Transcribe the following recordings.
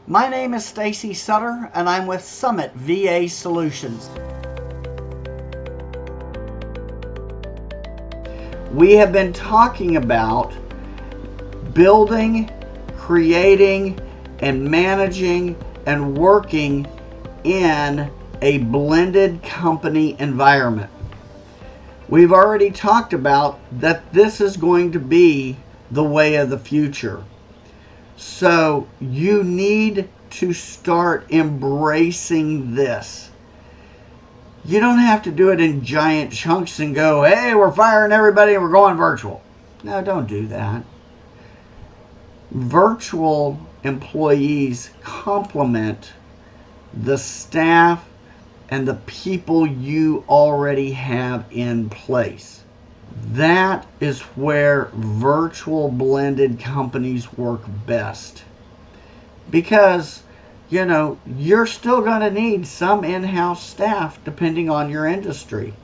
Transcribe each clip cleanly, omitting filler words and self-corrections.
My name is Stacy Sutter, and I'm with Summit VA Solutions. We have been talking about building, creating, and managing and working in a blended company environment. We've already talked about that this is going to be the way of the future. So you need to start embracing this. You don't have to do it in giant chunks and go, hey, we're firing everybody and we're going virtual. No, don't do that. Virtual employees complement the staff and the people you already have in place. That is where virtual blended companies work best. Because, you're still going to need some in-house staff depending on your industry.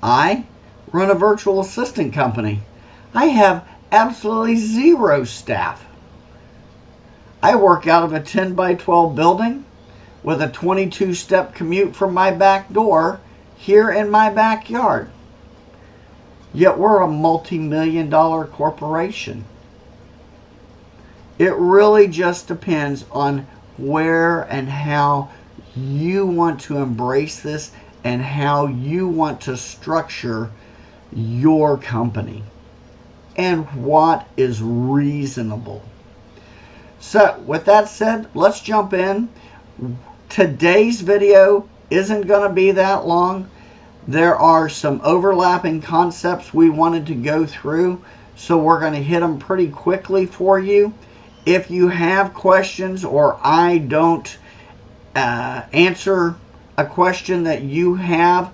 I run a virtual assistant company. I have absolutely zero staff. I work out of a 10 by 12 building with a 22-step commute from my back door here in my backyard. Yet we're a multi-million-dollar corporation. It really just depends on where and how you want to embrace this and how you want to structure your company and what is reasonable. So with that said, let's jump in. Today's video isn't going to be that long. There are some overlapping concepts we wanted to go through, so we're going to hit them pretty quickly for you. If you have questions or I don't answer a question that you have,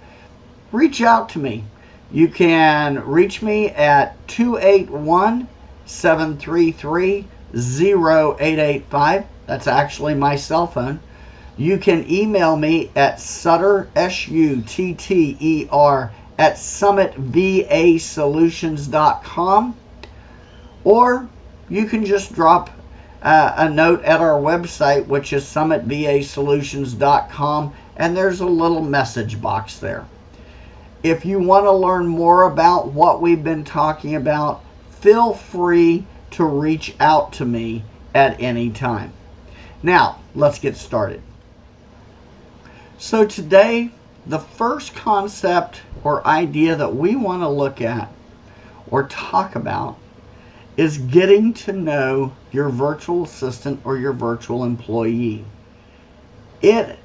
reach out to me. You can reach me at 281-733-0885. That's actually my cell phone. You can email me at Sutter, Sutter, at summitvasolutions.com, or you can just drop a note at our website, which is summitvasolutions.com, and there's a little message box there. If you want to learn more about what we've been talking about, feel free to reach out to me at any time. Now, let's get started. So today, the first concept or idea that we want to look at or talk about is getting to know your virtual assistant or your virtual employee. It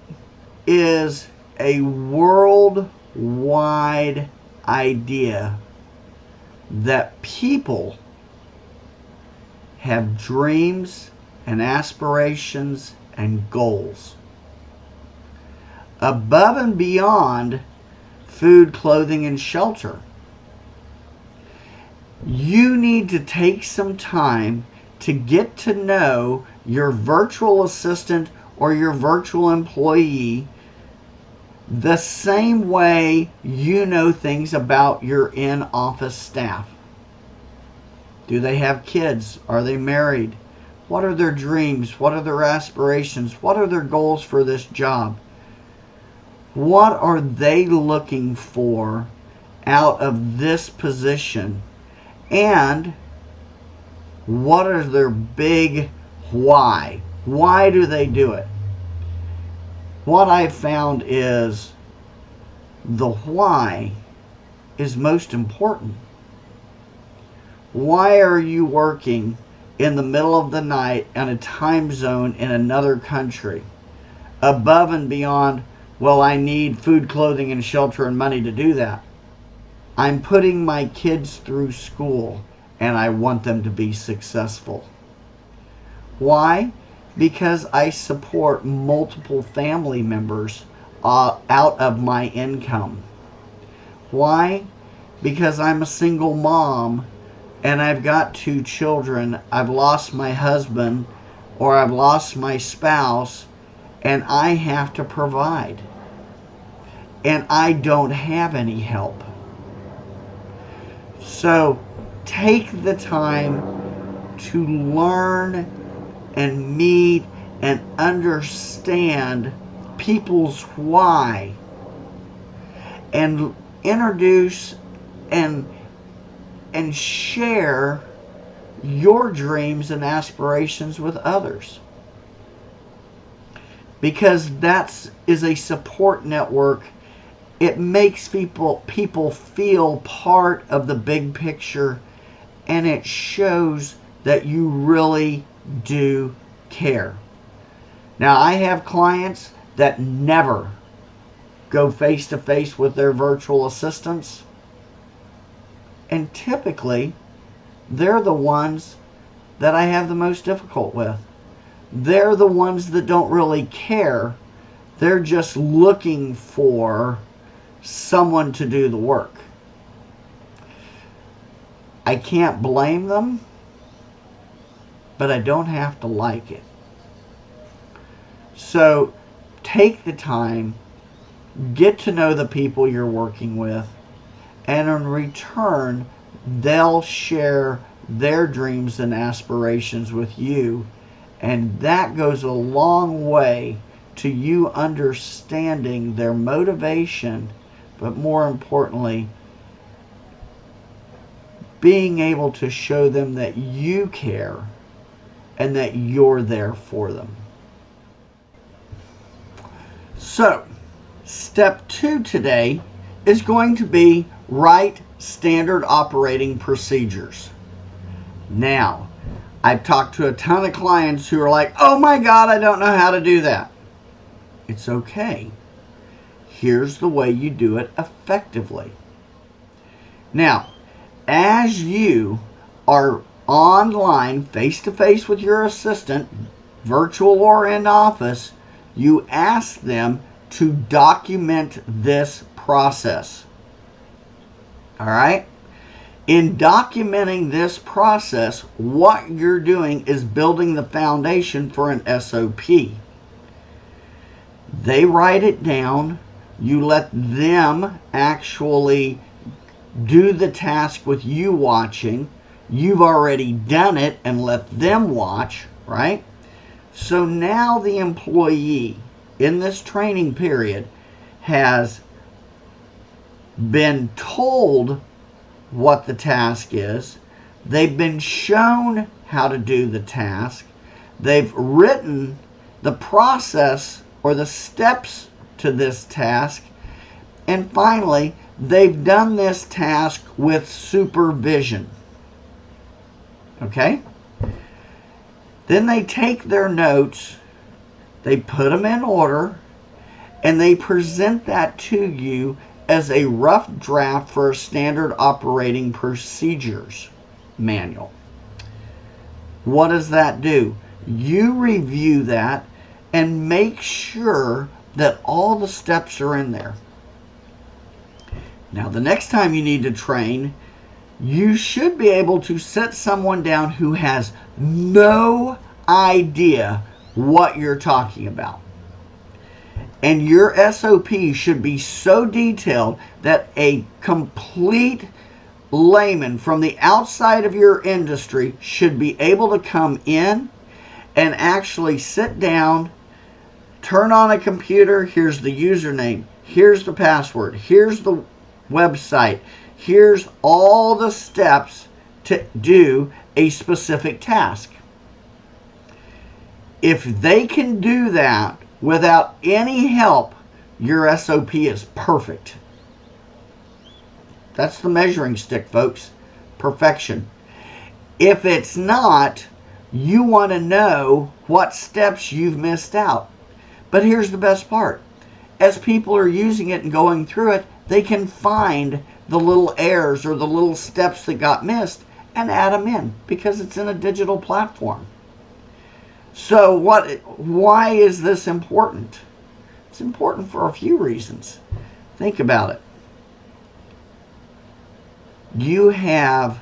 is a worldwide idea that people have dreams and aspirations and goals above and beyond food, clothing, and shelter. You need to take some time to get to know your virtual assistant or your virtual employee the same way you know things about your in-office staff. Do they have kids? Are they married? What are their dreams? What are their aspirations? What are their goals for this job? What are they looking for out of this position? And what are their big why? Why do they do it? What I've found is the why is most important. Why are you working in the middle of the night in a time zone in another country? Above and beyond, well, I need food, clothing, and shelter and money to do that. I'm putting my kids through school and I want them to be successful. Why? Because I support multiple family members out of my income. Why? Because I'm a single mom and I've got 2 children. I've lost my husband or I've lost my spouse and I have to provide. And I don't have any help. So take the time to learn and meet and understand people's why, and introduce and share your dreams and aspirations with others. Because that is a support network. It makes people feel part of the big picture, and it shows that you really do care. Now, I have clients that never go face to face with their virtual assistants, and typically they're the ones that I have the most difficult with. They're the ones that don't really care. They're just looking for someone to do the work. I can't blame them, but I don't have to like it. So take the time, get to know the people you're working with, and in return, they'll share their dreams and aspirations with you. And that goes a long way to you understanding their motivation, but more importantly, being able to show them that you care and that you're there for them. So, step 2 today is going to be write standard operating procedures. Now, I've talked to a ton of clients who are like, oh my God, I don't know how to do that. It's okay. Here's the way you do it effectively. Now, as you are online, face-to-face with your assistant, virtual or in office, you ask them to document this process. All right? In documenting this process, what you're doing is building the foundation for an SOP. They write it down. You let them actually do the task with you watching. You've already done it and let them watch, right? So now the employee in this training period has been told what the task is. They've been shown how to do the task. They've written the process or the steps to this task. And finally, they've done this task with supervision. Okay? Then they take their notes, they put them in order, and they present that to you as a rough draft for a standard operating procedures manual. What does that do? You review that and make sure that all the steps are in there. Now, the next time you need to train, you should be able to set someone down who has no idea what you're talking about. And your SOP should be so detailed that a complete layman from the outside of your industry should be able to come in and actually sit down, turn on a computer, here's the username, here's the password, here's the website, here's all the steps to do a specific task. If they can do that without any help, your SOP is perfect. That's the measuring stick, folks. Perfection. If it's not, you want to know what steps you've missed out. But here's the best part. As people are using it and going through it, they can find the little errors or the little steps that got missed and add them in because it's in a digital platform. So why is this important? It's important for a few reasons. Think about it. You have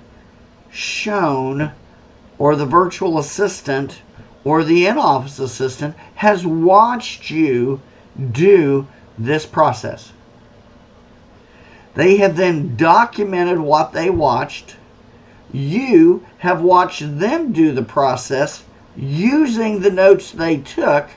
shown, or the virtual assistant or the in-office assistant has watched you do this process. They have then documented what they watched. You have watched them do the process using the notes they took.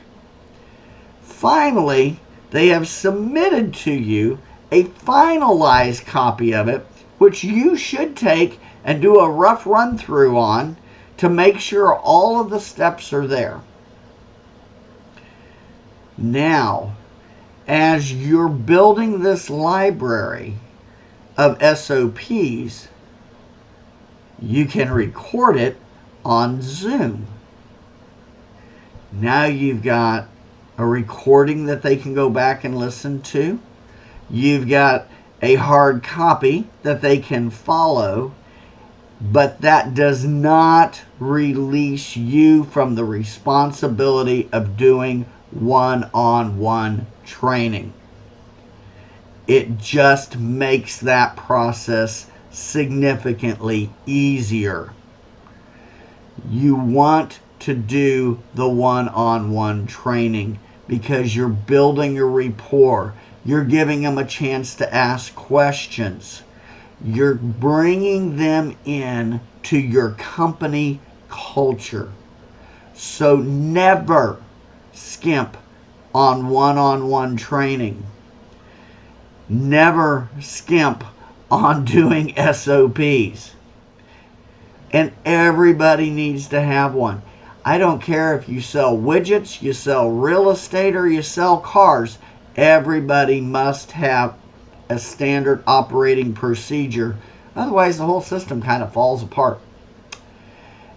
Finally, they have submitted to you a finalized copy of it, which you should take and do a rough run through on to make sure all of the steps are there. Now, as you're building this library of SOPs, you can record it on Zoom. Now you've got a recording that they can go back and listen to. You've got a hard copy that they can follow, but that does not release you from the responsibility of doing one-on-one training. It just makes that process significantly easier. You want to do the one-on-one training because you're building a rapport. You're giving them a chance to ask questions. You're bringing them in to your company culture. So never skimp on one-on-one training. Never skimp on doing SOPs. And everybody needs to have one. I don't care if you sell widgets, you sell real estate, or you sell cars. Everybody must have a standard operating procedure. Otherwise, the whole system kind of falls apart.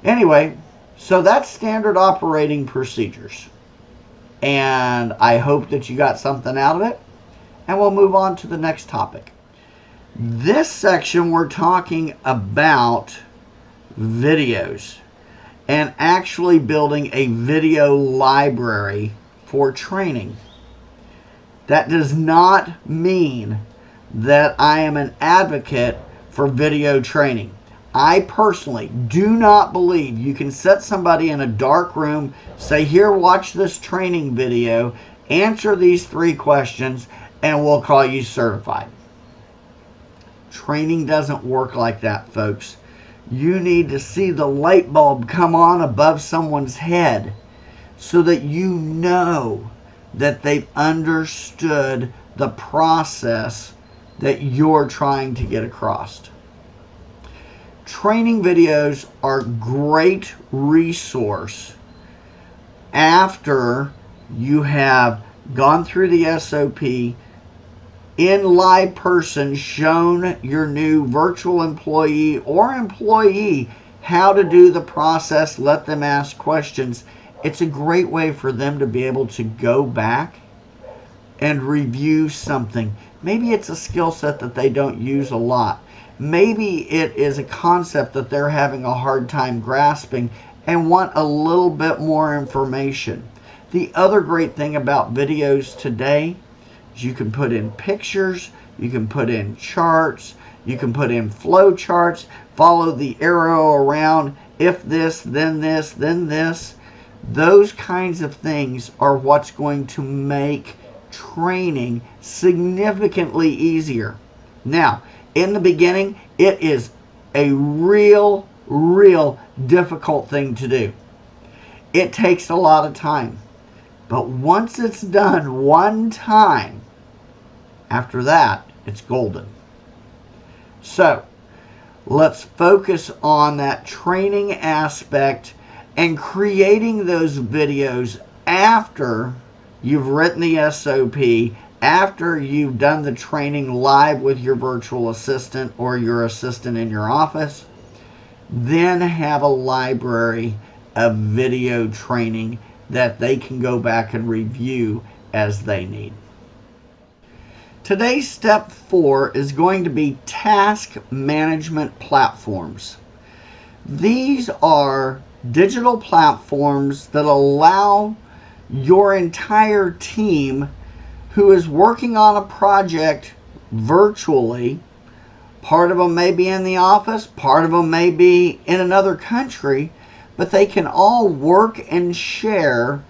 Anyway, so that's standard operating procedures. And I hope that you got something out of it. And we'll move on to the next topic. This section, we're talking about videos and actually building a video library for training. That does not mean that I am an advocate for video training. I personally do not believe you can set somebody in a dark room, say, here, watch this training video, answer these 3 questions, and we'll call you certified. Training doesn't work like that, folks. You need to see the light bulb come on above someone's head so that you know that they've understood the process that you're trying to get across. Training videos are a great resource after you have gone through the SOP, in live person, shown your new virtual employee or employee how to do the process, let them ask questions. It's a great way for them to be able to go back and review something. Maybe it's a skill set that they don't use a lot. Maybe it is a concept that they're having a hard time grasping and want a little bit more information. The other great thing about videos today is you can put in pictures, you can put in charts, you can put in flow charts, follow the arrow around, if this, then this, then this. Those kinds of things are what's going to make training significantly easier. Now, in the beginning, it is a real difficult thing to do. It takes a lot of time. But once it's done one time, after that, it's golden. So, let's focus on that training aspect and creating those videos after you've written the SOP, after you've done the training live with your virtual assistant or your assistant in your office. Then have a library of video training that they can go back and review as they need. Today's step 4 is going to be task management platforms. These are digital platforms that allow your entire team who is working on a project virtually. Part of them may be in the office, part of them may be in another country, but they can all work and share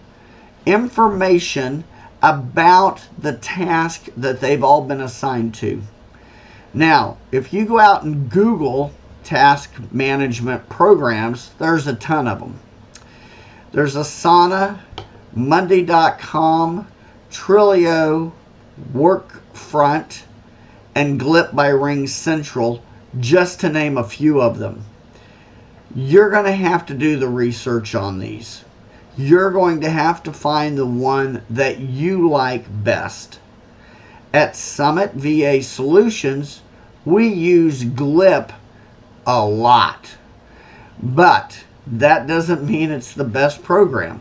information about the task that they've all been assigned to. Now, if you go out and Google task management programs, there's a ton of them. There's Asana, Monday.com, Twilio, Workfront, and Glip by RingCentral, just to name a few of them. You're going to have to do the research on these. You're going to have to find the one that you like best. At Summit VA Solutions, we use Glip a lot, but that doesn't mean it's the best program.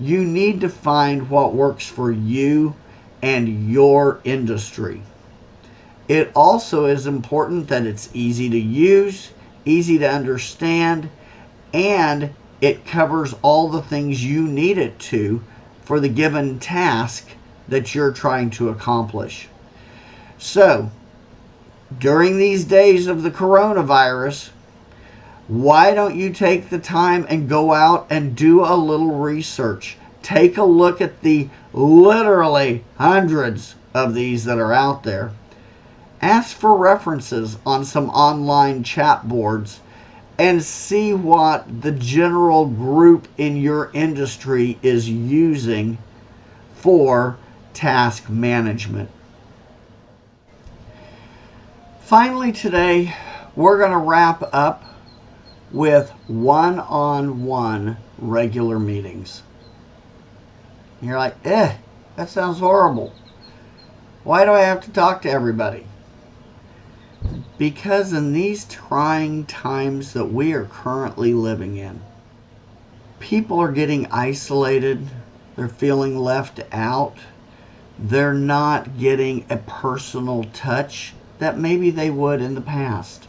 You need to find what works for you and your industry. It also is important that it's easy to use, easy to understand, and it covers all the things you need it to for the given task that you're trying to accomplish. So, during these days of the coronavirus, why don't you take the time and go out and do a little research? Take a look at the literally hundreds of these that are out there. Ask for references on some online chat boards and see what the general group in your industry is using for task management. Finally today, we're going to wrap up with one-on-one regular meetings. You're like, that sounds horrible. Why do I have to talk to everybody? Because in these trying times that we are currently living in, people are getting isolated, they're feeling left out, they're not getting a personal touch that maybe they would in the past.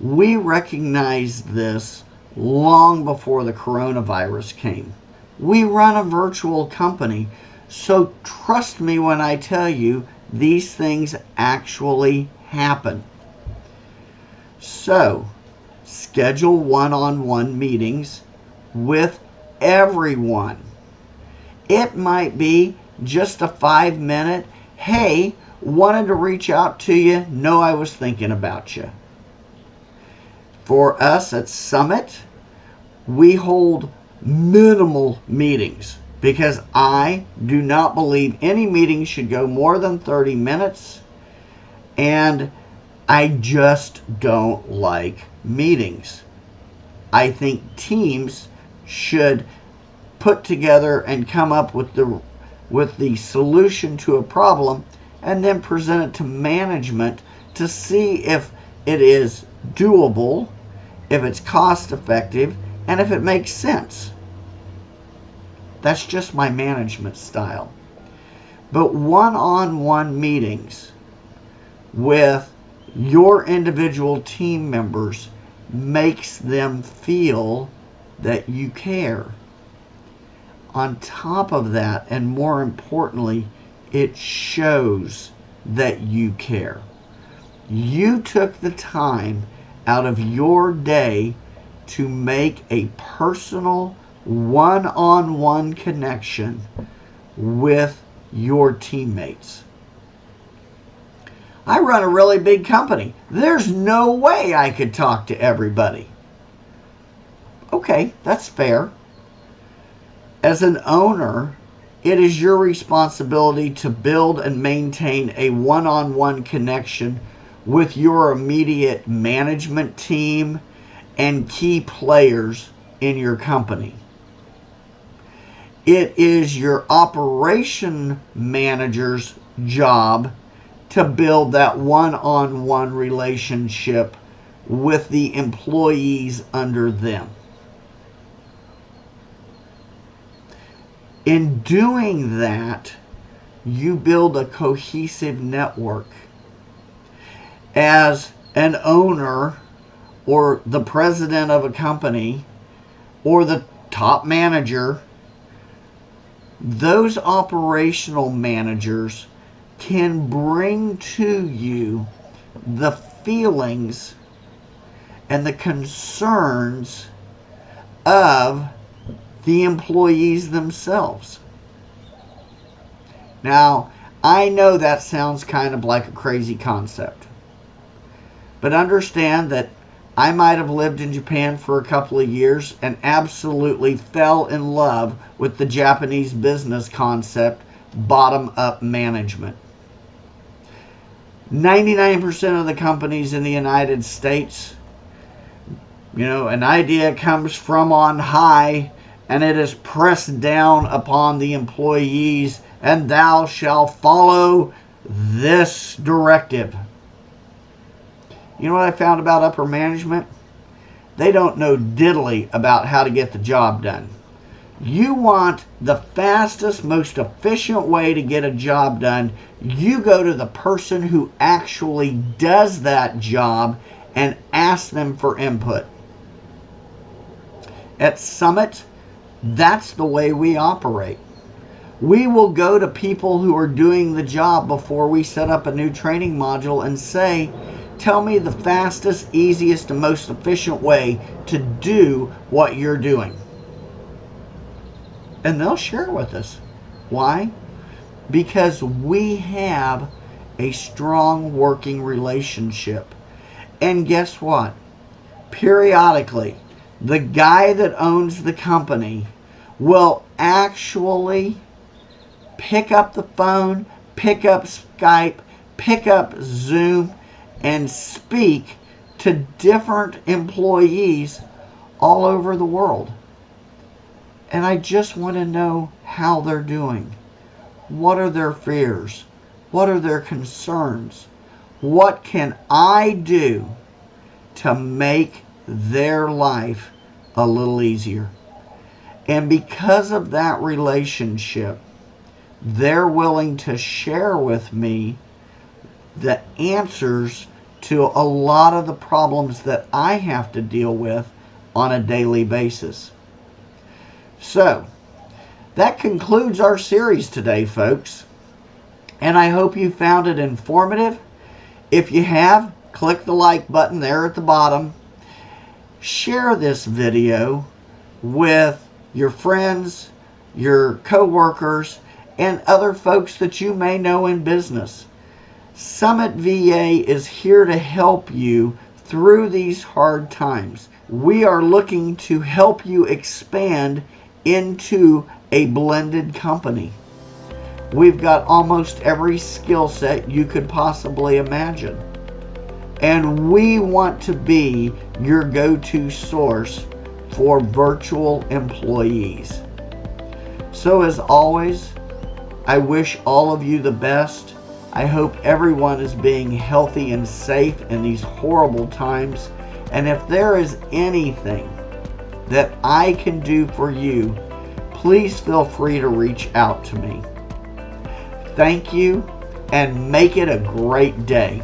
We recognized this long before the coronavirus came. We run a virtual company, so trust me when I tell you these things actually happen. So, schedule one-on-one meetings with everyone. It might be just a 5-minute, hey, wanted to reach out to you, know I was thinking about you. For us at Summit, we hold minimal meetings because I do not believe any meeting should go more than 30 minutes, and I just don't like meetings. I think teams should put together and come up with the solution to a problem and then present it to management to see if it is doable, if it's cost effective, and if it makes sense. That's just my management style. But one-on-one meetings with your individual team members makes them feel that you care. On top of that, and more importantly, it shows that you care. You took the time out of your day to make a personal one-on-one connection with your teammates. I run a really big company. There's no way I could talk to everybody. Okay, that's fair. As an owner, it is your responsibility to build and maintain a one-on-one connection with your immediate management team and key players in your company. It is your operation manager's job to build that one-on-one relationship with the employees under them. In doing that, you build a cohesive network. As an owner or the president of a company or the top manager, those operational managers can bring to you the feelings and the concerns of the employees themselves. Now, I know that sounds kind of like a crazy concept, but understand that I might have lived in Japan for a couple of years and absolutely fell in love with the Japanese business concept, bottom-up management. 99% of the companies in the United States, an idea comes from on high, and it is pressed down upon the employees, and thou shalt follow this directive. You know what I found about upper management? They don't know diddly about how to get the job done. You want the fastest, most efficient way to get a job done, you go to the person who actually does that job and ask them for input. At Summit, that's the way we operate. We will go to people who are doing the job before we set up a new training module and say, tell me the fastest, easiest, and most efficient way to do what you're doing. And they'll share with us. Why? Because we have a strong working relationship. And guess what? Periodically, the guy that owns the company will actually pick up the phone, pick up Skype, pick up Zoom, and speak to different employees all over the world. And I just want to know how they're doing. What are their fears? What are their concerns? What can I do to make their life a little easier? And because of that relationship, they're willing to share with me the answers to a lot of the problems that I have to deal with on a daily basis. So, that concludes our series today, folks. And I hope you found it informative. If you have, click the like button there at the bottom. Share this video with your friends, your co-workers, and other folks that you may know in business. Summit VA is here to help you through these hard times. We are looking to help you expand into a blended company. We've got almost every skill set you could possibly imagine. And we want to be your go-to source for virtual employees. So as always, I wish all of you the best. I hope everyone is being healthy and safe in these horrible times. And if there is anything that I can do for you, please feel free to reach out to me. Thank you, and make it a great day.